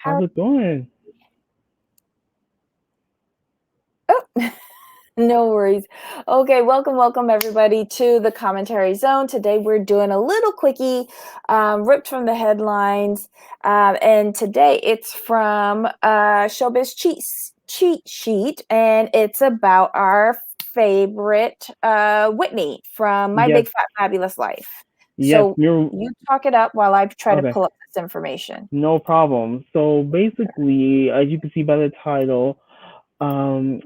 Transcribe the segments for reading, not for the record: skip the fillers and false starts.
How's How? it going? Oh, no worries. Okay, welcome everybody to the commentary zone. Today we're doing a little quickie, ripped from the headlines, and today it's from Showbiz cheat sheet, and it's about our favorite Whitney from My Yes, Big Fat Fabulous Life. yes, So you're you talk it up while I try to okay. pull up this information. No problem. So basically, as you can see by the title,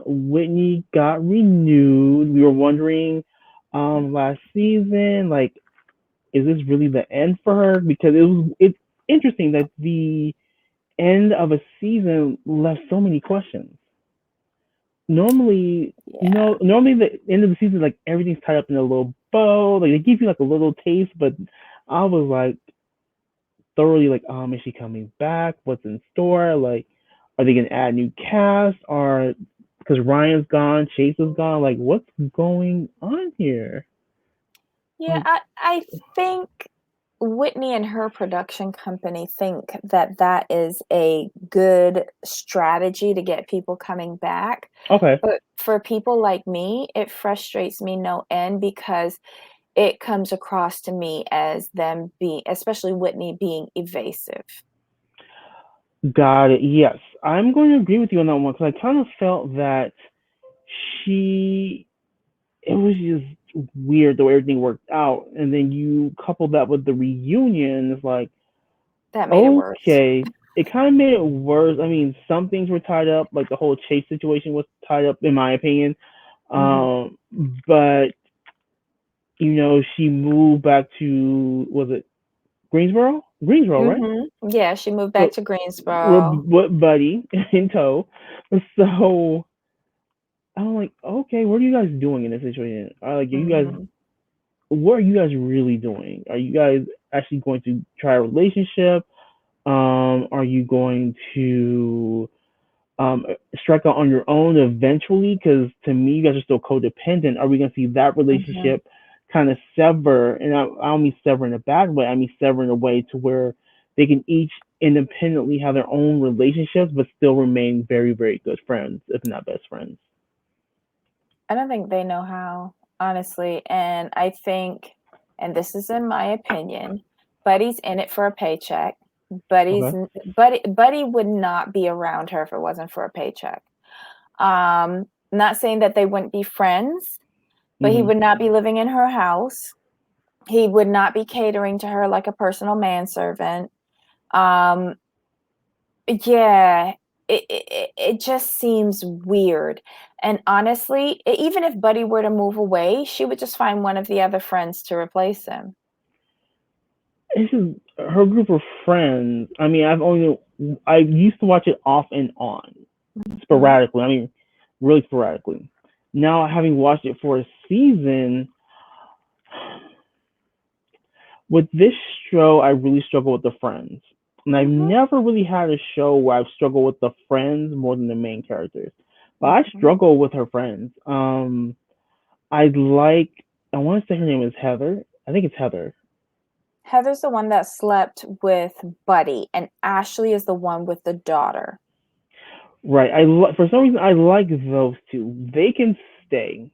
Whitney got renewed. We were wondering, last season, like, is this really the end for her? Because it's interesting that the end of a season left so many questions. Normally, Yeah. no, normally the end of the season, like everything's tied up in a little bow. Like they give you like a little taste, but I was like thoroughly like, is she coming back? What's in store? Like, are they gonna add new cast? Or because Ryan's gone, Chase is gone. Like, what's going on here? Yeah, Like, I think Whitney and her production company think that that is a good strategy to get people coming back. okay, But for people like me, it frustrates me no end because it comes across to me as them being, especially Whitney, being evasive. got it. Yes, I'm going to agree with you on that one because I kind of felt that she, it was just weird the way everything worked out, and then you couple that with the reunion. It's like, That made it worse. okay, it kind of made it worse. I mean, some things were tied up, like the whole Chase situation was tied up, in my opinion. Hmm. Um, but she moved back to, was it Greensboro? Greensboro, right? Hmm. Yeah, she moved back So to Greensboro. with Buddy in tow. So I'm like, okay, what are you guys doing in this situation? Are you guys, Hmm. what are you guys really doing? Are you guys actually going to try a relationship? Are you going to strike out on your own eventually? Because to me, you guys are still codependent. Are we going to see that Hmm. relationship kind of sever? And I don't mean sever in a bad way. I mean sever in a way to where they can each independently have their own relationships, but still remain very, very good friends, if not best friends. I don't think they know how, honestly. And I think, and this is in my opinion, Buddy's in it for a paycheck. Okay. Buddy would not be around her if it wasn't for a paycheck. Not saying that they wouldn't be friends, but he Hmm. would not be living in her house. He would not be catering to her like a personal manservant. Um, yeah, it just seems weird. And honestly, even if Buddy were to move away, she would just find one of the other friends to replace him. It's just her group of friends. I mean, I used to watch it off and on, Mhm. sporadically. I mean, really sporadically. Now, having watched it for a season, with this show, I really struggle with the friends. And I've Mhm. never really had a show where I've struggled with the friends more than the main characters. But I Mhm. struggle with her friends. I like, I want to say her name is Heather. I think it's Heather. Heather's the one that slept with Buddy, and Ashley is the one with the daughter. Right. For some reason, I like those two. They can stay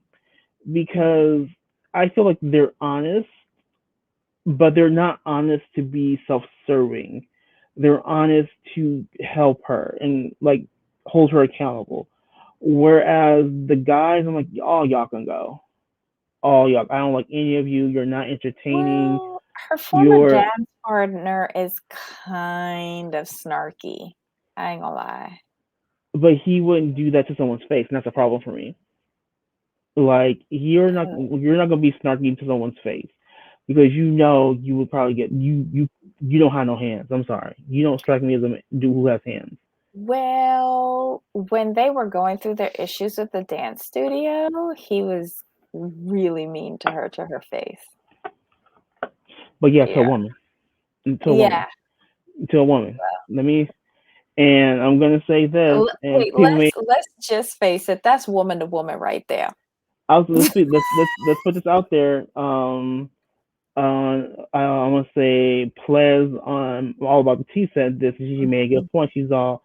Mhm. because I feel like they're honest, but they're not honest to be self-serving. They're honest to help her and like hold her accountable. Whereas the guys, I'm like, all y'all can go. All y'all. I don't like any of you. You're not entertaining. Well, her former You're, dance partner is kind of snarky. I ain't gonna lie. but he wouldn't do that to someone's face, and that's a problem for me. Like you're not gonna be snarky to someone's face because you would probably get you don't have no hands. I'm sorry, you don't strike me as a dude who has hands. Well, when they were going through their issues with the dance studio, he was really mean to her face. But yeah, to a Yeah. woman, to a woman, Yeah. to a woman. Let me, and I'm gonna say this, and Wait, people may. let's just face it. That's woman to woman right there. Let's put this out there. I want to say Plez on All About the Tea said this. She made a good point. She's all,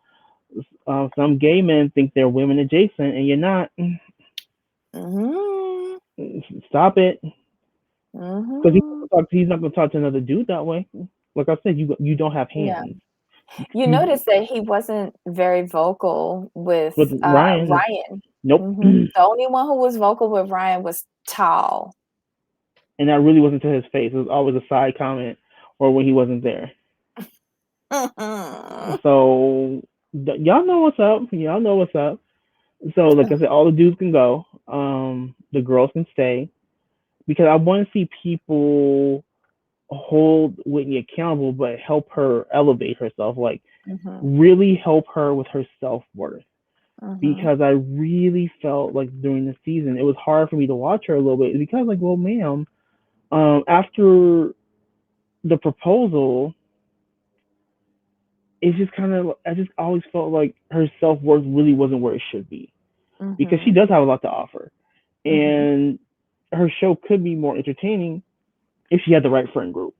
some gay men think they're women adjacent, and you're not. Mm-hmm. Stop it, because Mm-hmm. he's not going to talk to another dude that way. Like I said, you don't have Yeah. hands. You You notice that he wasn't very vocal with with Ryan, Ryan. nope. Mhm. And The only one who was vocal with Ryan was Tall. that really wasn't to his face. It was always a side comment or when he wasn't there. So y'all know what's up. Y'all know what's up. So like I said, all the dudes can go. The girls can stay because I want to see people hold Whitney accountable, but help her elevate herself. Like Mhm, really help her with her self worth. mhm, Because I really felt like during the season it was hard for me to watch her a little bit because like, well, ma'am, after the proposal, it's just kind of I just always felt like her self worth really wasn't where it should be because she mhm, does have a lot to offer, mhm, and her show could be more entertaining if she had the right friend group.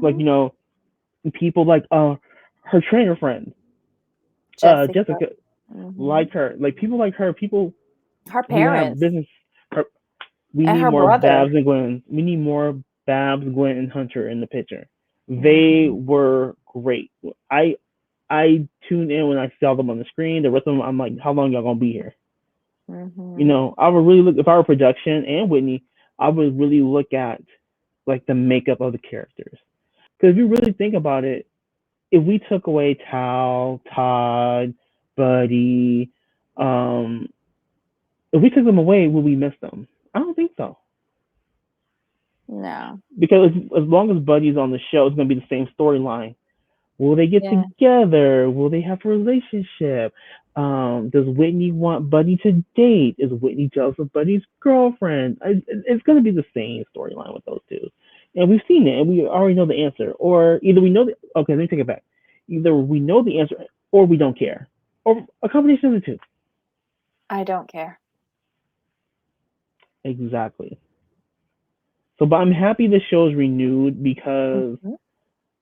Like mhm. people like her trainer friend, Jessica. Jessica, Mhm. like her, like people like her, people Her who have parents business. Her, we and need her more brother. Babs and Gwen. We need more Babs, Gwen, and Hunter in the picture. They Mhm, were great. I tuned in when I saw them on the screen. The rest of them, I'm like, how long y'all gonna be here? mhm. I would really look if I were production and Whitney. I would really look at like the makeup of the characters because if you really think about it, if we took away Tal, Todd, Buddy, um, if we took them away, would we miss them? I don't think so. No. Because as long as Buddy's on the show, it's gonna be the same storyline. Will they get Yeah. together? Will they have a relationship? Does Whitney want Buddy to date? Is Whitney jealous of Buddy's girlfriend? It's going to be the same storyline with those two. And we've seen it, and we already know the answer. Or either we know the, okay, let me take it back. Either we know the answer, or we don't care. Or a combination of the two. I don't care. Exactly. So, but I'm happy the show's renewed because Mhm,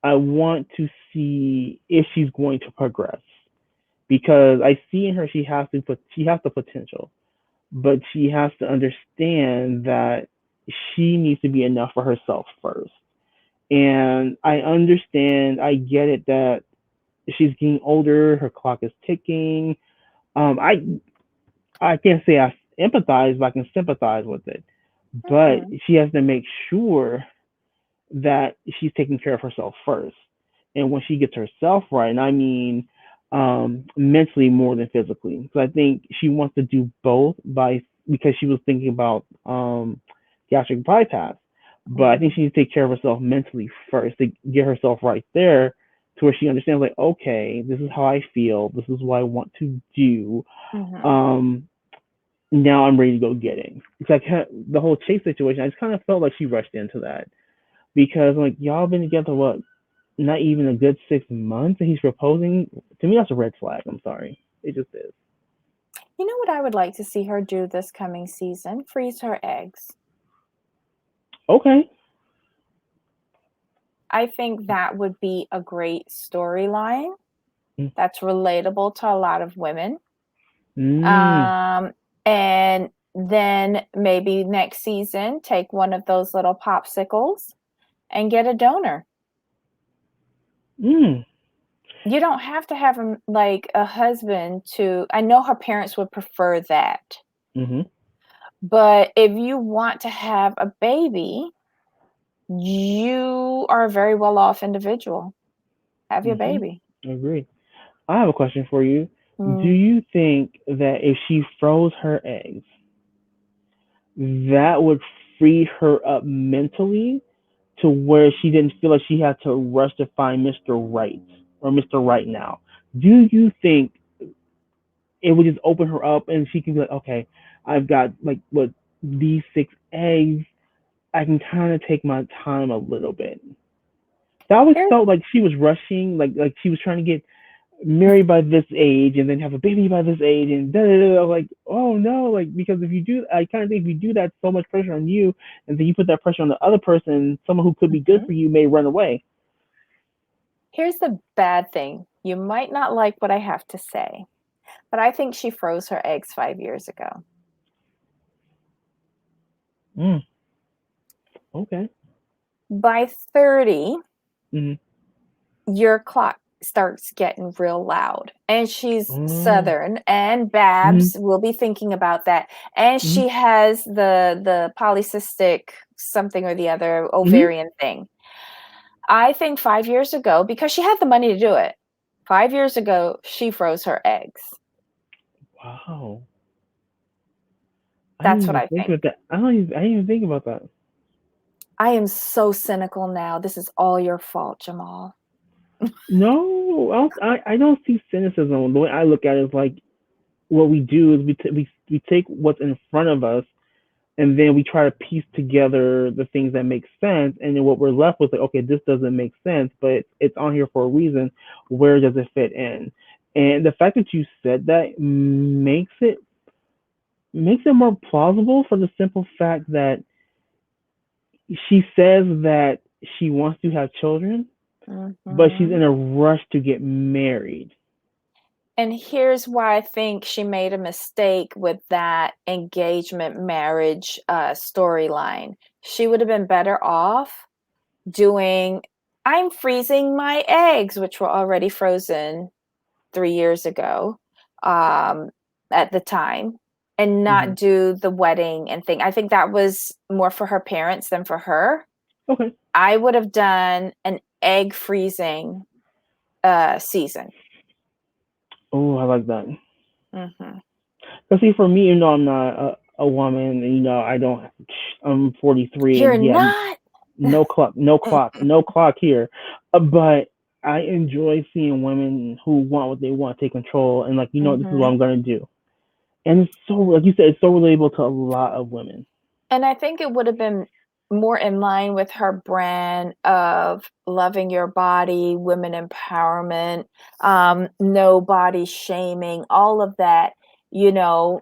I want to see if she's going to progress. Because I see in her she has the potential, but she has to understand that she needs to be enough for herself first. And I understand, I get it that she's getting older, her clock is ticking. I can't say I empathize, but I can sympathize with it. But mhm, she has to make sure that she's taking care of herself first. And when she gets herself right, and I mean mentally more than physically, because I think she wants to do both by because she was thinking about gastric bypass. But I think mhm, she needs to take care of herself mentally first to get herself right there to where she understands like, okay, this is how I feel, this is what I want to do. mhm. Um, Now I'm ready to go get it. It's like the whole Chase situation. I just kind of felt like she rushed into that because like y'all been together what not even a good 6 months and he's proposing to me that's a red flag. I'm sorry, it just is. You know what I would like to see her do this coming season? Freeze her eggs. Okay. I think that would be a great storyline Mm. that's relatable to a lot of women. Mm. Um, and then maybe next season, take one of those little popsicles and get a donor. Mm. You don't have to have like a husband to, I know her parents would prefer that. Mm-hmm. But if you want to have a baby, you are a very well off individual. Have your Mm-hmm. baby. I agree. I have a question for you. Do Mm. you think that if she froze her eggs, that would free her up mentally to where she didn't feel like she had to rush to find Mr. Right or Mr. Right now? Do you think it would just open her up and she can be like, okay, I've got like what these 6 eggs. I can kind of take my time a little bit. I always Here's felt like she was rushing, like she was trying to get. marry by this age and then have a baby by this age and da da da. Like, oh no, like because if you do, I kind of think if you do that, so much pressure on you, and then you put that pressure on the other person, someone who could be good Mhm. for you may run away. Here's the bad thing. You might not like what I have to say, but I think she froze her eggs 5 years ago. Mm, okay. By 30, Mm-hmm. your clock starts getting real loud. And she's Oh. Southern, and Mm-hmm. Babs will be thinking about that. And Mm-hmm. she has the polycystic something or the other Mm-hmm. ovarian thing. I think 5 years ago, because she had the money to do it, 5 years ago, she froze her eggs. Wow. I didn't That's what even I think think. about that. I didn't even think about that. I am so cynical now. This is all your fault, Jamal. No, I don't see cynicism. The way I look at it is like what we do is we take what's in front of us and then we try to piece together the things that make sense, and then what we're left with, like, okay, this doesn't make sense, but it's on here for a reason. Where does it fit in? And the fact that you said that makes it more plausible for the simple fact that she says that she wants to have children, but she's Mhm. in a rush to get married. And here's why I think she made a mistake with that engagement marriage storyline. She would have been better off doing, I'm freezing my eggs, which were already frozen 3 years ago at the time, and Hmm. not do the wedding and thing. I think that was more for her parents than for her. Okay. I would have done an egg freezing season. Oh, I like that. Hmm. Cause see, for me, I'm not a woman, and I don't. I'm 43, You're and yeah, not. no clock, no clock, no clock here. But I enjoy seeing women who want what they want, take control, and like this is what Hmm. I'm gonna do. And it's so, like you said, it's so relatable to a lot of women. And I think it would have been more in line with her brand of loving your body, women empowerment, no body shaming, all of that. You know,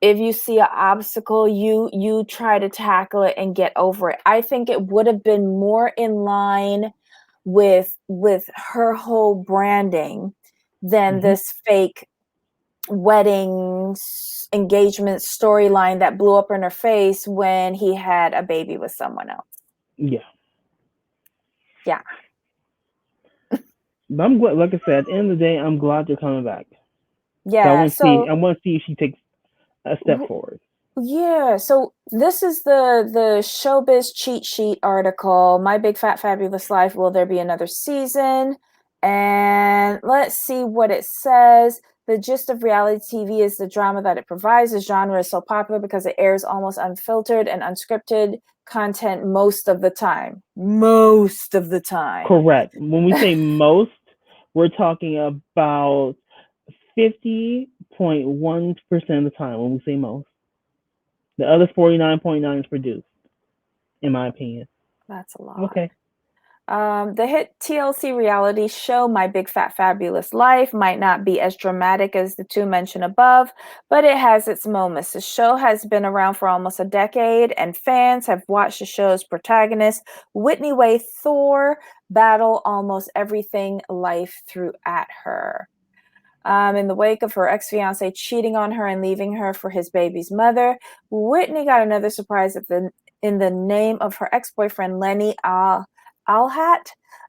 if you see an obstacle, you try to tackle it and get over it. I think it would have been more in line with her whole branding than Hmm. this fake weddings engagement storyline that blew up in her face when he had a baby with someone else. Yeah, Yeah. but I'm glad. Like I said, at the end of the day, I'm glad they're coming back. So I Yeah. want to see. So I want to see if she takes a step forward. yeah, so this is the showbiz cheat sheet article. My Big Fat Fabulous Life. Will there be another season? And let's see what it says. The gist of reality TV is the drama that it provides. The genre is so popular because it airs almost unfiltered and unscripted content most of the time. Most of the time. Correct. When we say most, we're talking about 50.1% of the time when we say most. The other 49.9 is produced, in my opinion. That's a lot. Okay. The hit TLC reality show My Big Fat Fabulous Life might not be as dramatic as the two mentioned above, but it has its moments. The show has been around for almost a decade, and fans have watched the show's protagonist, Whitney Way Thor, battle almost everything life threw at her. In the wake of her ex fiance cheating on her and leaving her for his baby's mother, Whitney got another surprise in the name of her ex boyfriend, Lenny Alhat.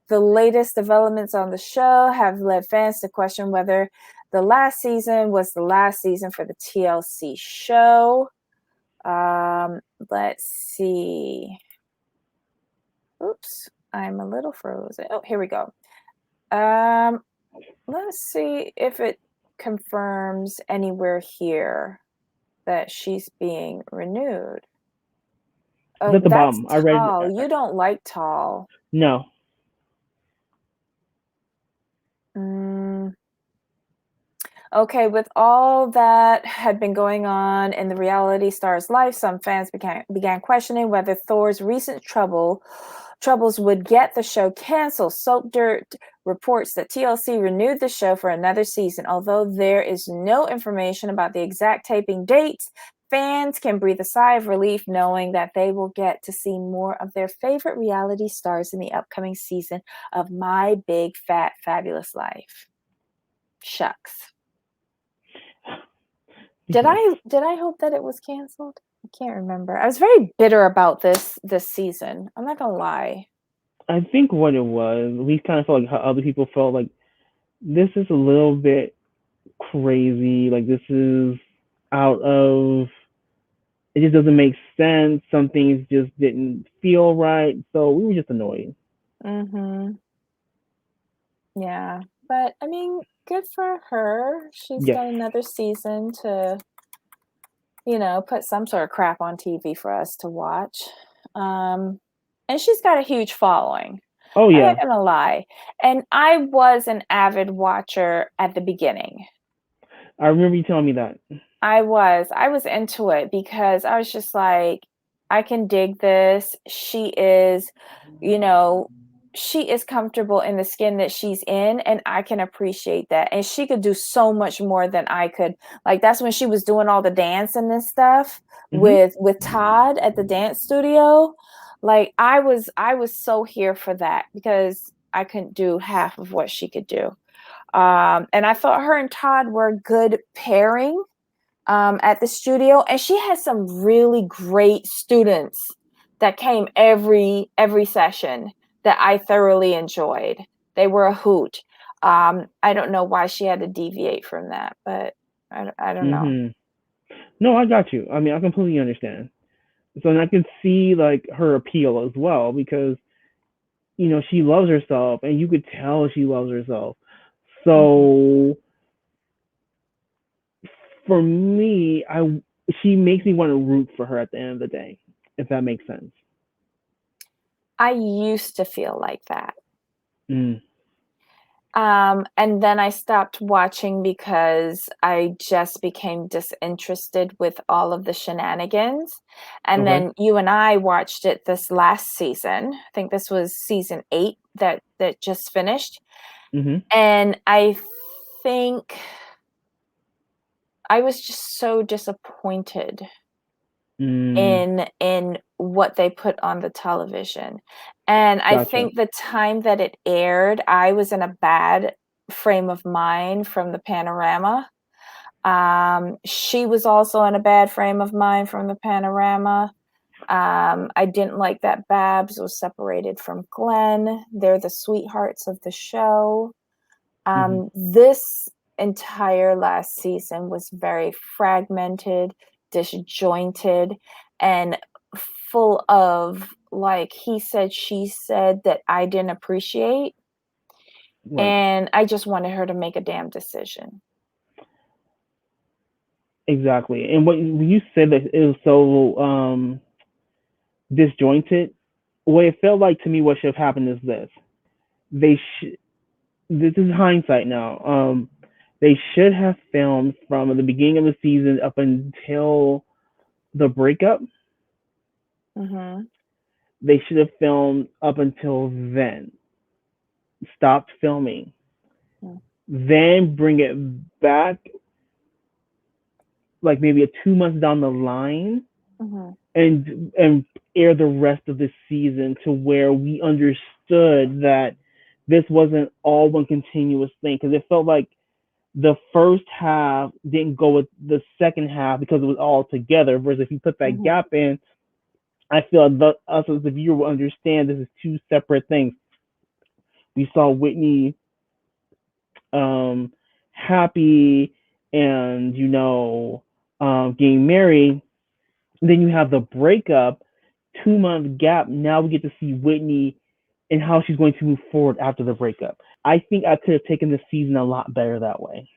The latest developments on the show have led fans to question whether the last season was the last season for the TLC show. Let's see. Oops, I'm a little frozen. Oh, here we go. Um, let's see if it confirms anywhere here that she's being renewed. It's Oh, at the that's bottom. I read. tall. You don't like tall. No. Mm, okay, with all that had been going on in the reality star's life, some fans began questioning whether Thor's recent troubles would get the show canceled. Soap Dirt reports that TLC renewed the show for another season. Although there is no information about the exact taping dates, fans can breathe a sigh of relief knowing that they will get to see more of their favorite reality stars in the upcoming season of My Big Fat Fabulous Life. Shucks. Did Yes. I hope that it was canceled? I can't remember. I was very bitter about this season. I'm not gonna lie. I think what it was, we kind of felt like how other people felt like this is a little bit crazy. Like this is out of. It just doesn't make sense. Some things just didn't feel right, so we were just annoyed. Mhm. Yeah, but I mean, good for her. She's Yes. got another season to, put some sort of crap on TV for us to watch. Um, and she's got a huge following. Oh I'm not yeah. gonna lie. And I was an avid watcher at the beginning. I remember you telling me that. I was into it because I was just like, I can dig this. You know, she is comfortable in the skin that she's in, and I can appreciate that. And she could do so much more than I could. Like that's when she was doing all the dancing and stuff Mhm. with Todd at the dance studio. Like I was so here for that because I couldn't do half of what she could do. And I thought her and Todd were a good pairing at the studio, and she had some really great students that came every session that I thoroughly enjoyed. They were a hoot. I don't know why she had to deviate from that, but I don't know. Mhm. No, I got you. I mean, I completely understand. So and I can see like her appeal as well because she loves herself, and you could tell she loves herself. Mhm. So for me, I she makes me want to root for her at the end of the day, if that makes sense. I used to feel like that. Mm. And then I stopped watching because I just became disinterested with all of the shenanigans. And Okay. then you and I watched it this last season. I think this was season 8 that just finished. Mhm. And I think I was just so disappointed Mm. in what they put on the television. And I Gotcha. think the time that it aired, I was in a bad frame of mind from the panorama. She was also in a bad frame of mind from the panorama. I didn't like that Babs was separated from Glenn. They're the sweethearts of the show. Mhm. This entire last season was very fragmented, disjointed, and full of like he said, she said that I didn't appreciate. Right. And I just wanted her to make a damn decision. Exactly. And when you said that it was so disjointed, what it felt like to me, what should have happened is this: they this is hindsight now. They should have filmed from the beginning of the season up until the breakup. Mhm. They should have filmed up until then. Stopped filming, Mm. then bring it back like maybe a 2 months down the line, Mhm. and air the rest of the season to where we understood that this wasn't all one continuous thing because it felt like the first half didn't go with the second half because it was all together. Whereas if you put that Mhm. gap in, I feel that us as the viewer will understand this is two separate things. We saw Whitney um, happy and getting married. Then you have the breakup, 2 month gap. Now we get to see Whitney and how she's going to move forward after the breakup. I think I could have taken the season a lot better that way.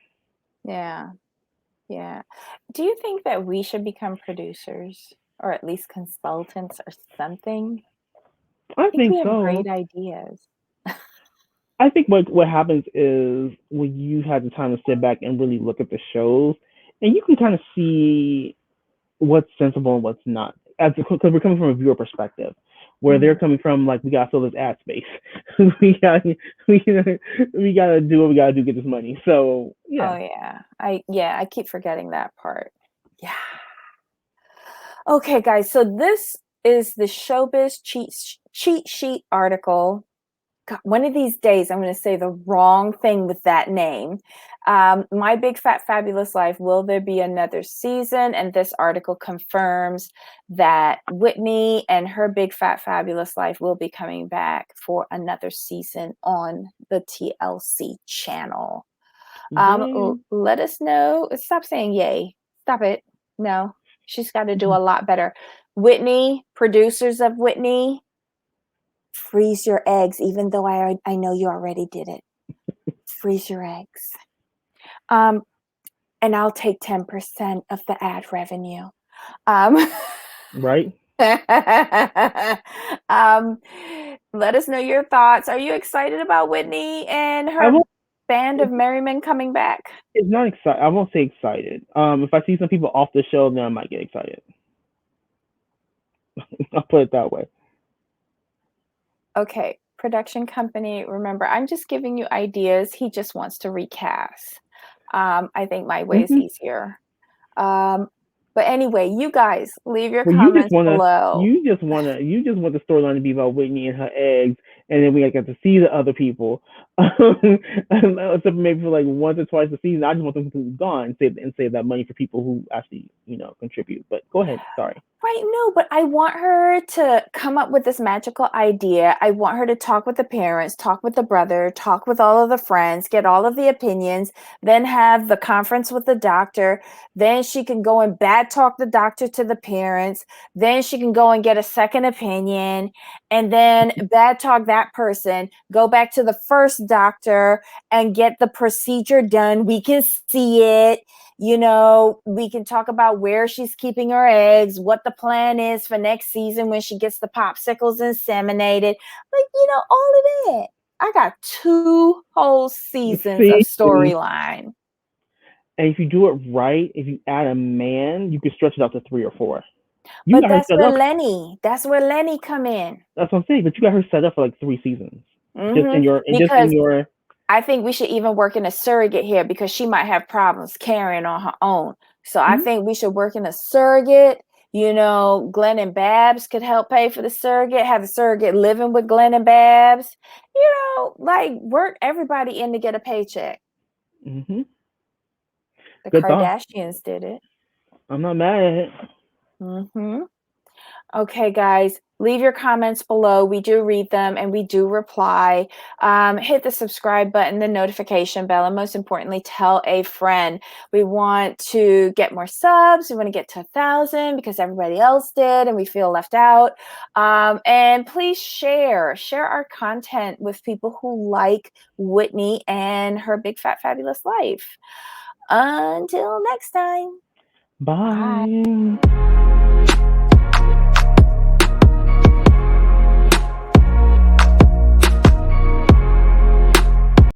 Yeah. Yeah. Do you think that we should become producers or at least consultants or something? I I think think we have so. great ideas. I think what happens is when you have the time to sit back and really look at the shows, and you can kind of see what's sensible and what's not, because we're coming from a viewer perspective. Where they're Mhm. coming from, like we gotta fill this ad space. we got we gotta do what we gotta do to get this money. So Oh yeah. yeah. I keep forgetting that part. Yeah. Okay, guys. So this is the Showbiz cheat sheet article. God, one of these days, I'm going to say the wrong thing with that name. My Big Fat Fabulous Life, will there be another season? And this article confirms that Whitney and her Big Fat Fabulous Life will be coming back for another season on the TLC channel. Yay. Let us know. Stop saying yay. Stop it. No, she's got to do a lot better. Whitney, producers of Whitney, freeze your eggs, even though I know you already did it. Freeze your eggs. And I'll take 10% of the ad revenue. Um, Right? um, let us know your thoughts. Are you excited about Whitney and I her won't. band of merry men coming back? It's not excited. I won't say excited. If I see some people off the show, then I might get excited. I'll put it that way. Okay, production company, remember, I'm just giving you ideas. He just wants to recast. I think my way is Hmm. easier. Um, but anyway, you guys leave your Well, you just comments wanna, below. you just want the storyline to be about Whitney and her eggs, and then we get to see the other people. Except maybe for like once or twice a season. I just want them to be gone and save that money for people who actually contribute. But go ahead. Sorry. Right, no, but I want her to come up with this magical idea. I want her to talk with the parents, talk with the brother, talk with all of the friends, get all of the opinions, then have the conference with the doctor. Then she can go and bad talk the doctor to the parents. Then she can go and get a second opinion and then bad talk that person, go back to the first doctor and get the procedure done. We can see it. We can talk about where she's keeping her eggs, what the plan is for next season when she gets the popsicles inseminated. All of that. I got 2 whole seasons of See, storyline. and if you do it right, if you add a man, you can stretch it out to 3 or 4. You But got her set up. that's where Lenny come in. That's what I'm saying. But you got her set up for like 3 seasons. Hmm. Just in Because your. I think we should even work in a surrogate here because she might have problems carrying on her own. So I Mhm. think we should work in a surrogate. Glenn and Babs could help pay for the surrogate, have the surrogate living with Glenn and Babs. Like work everybody in to get a paycheck. Mhm. The Good thought. Kardashians did it. I'm not mad at it. Hmm. Okay, guys, leave your comments below. We do read them and we do reply. Hit the subscribe button, the notification bell, and most importantly, tell a friend. We want to get more subs. We want to get to 1,000 because everybody else did and we feel left out. And please share our content with people who like Whitney and her Big Fat Fabulous Life. Until next time, bye. Bye.